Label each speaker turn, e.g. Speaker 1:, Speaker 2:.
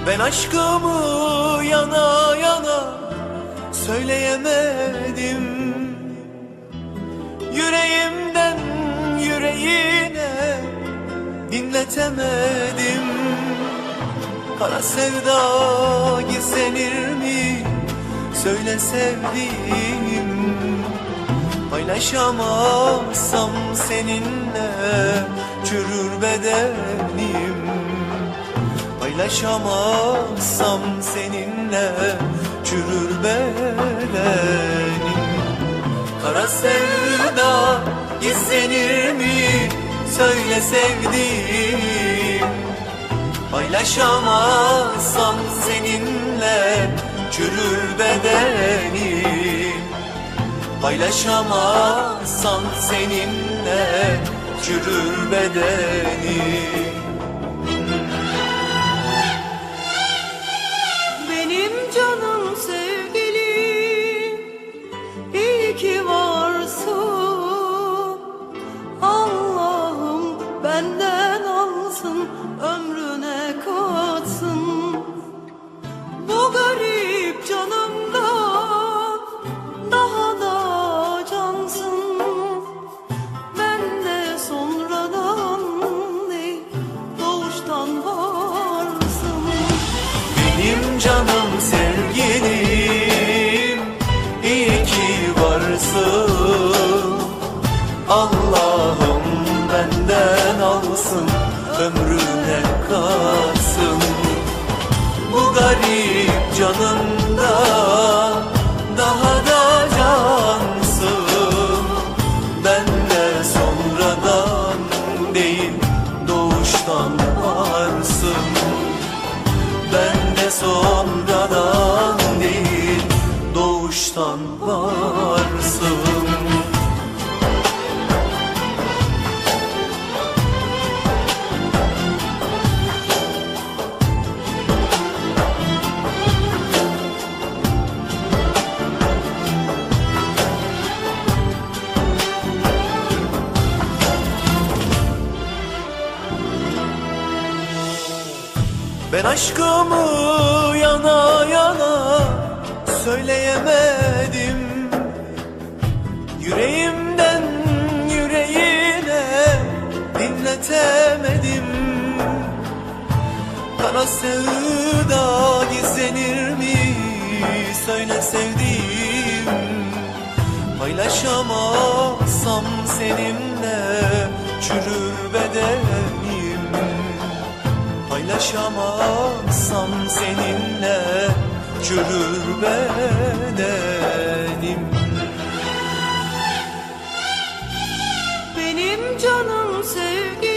Speaker 1: Ben aşkımı yana yana söyleyemedim. Yüreğimden yüreğine dinletemedim. Kara sevda gizlenir mi? Söyle sevdiğim. Paylaşamazsam seninle çürür bedenim. Paylaşamazsam seninle çürür bedenim. Kara sevda gizlenir mi? Söyle sevdiğim. Paylaşamazsam seninle çürür bedenim. Paylaşamazsam seninle çürür bedenim.
Speaker 2: Benim canım sevgilim, iyi ki varsın. Allah'ım benden alsın, ömrüne katsın. Bu garip canımdan daha da cansın. Ben de sonradan değil, doğuştan varsın.
Speaker 1: Benim canım sevgilim, iyi ki varsın. Allah'ım benden alsın, ömrüne katsın. Bu garip canımda daha da cansın. Ben de sonradan değil, doğuştan varsın. Ben de sonradan değil, doğuştan varsın. Ben aşkımı yana yana söyleyemedim. Yüreğimden yüreğine dinletemedim. Kara sevda gizlenir mi? Söyle sevdiğim. Paylaşamazsam seninle çürür bedenim. Paylaşamazsam seninle çürür bedenim.
Speaker 2: Benim canım sevgilim,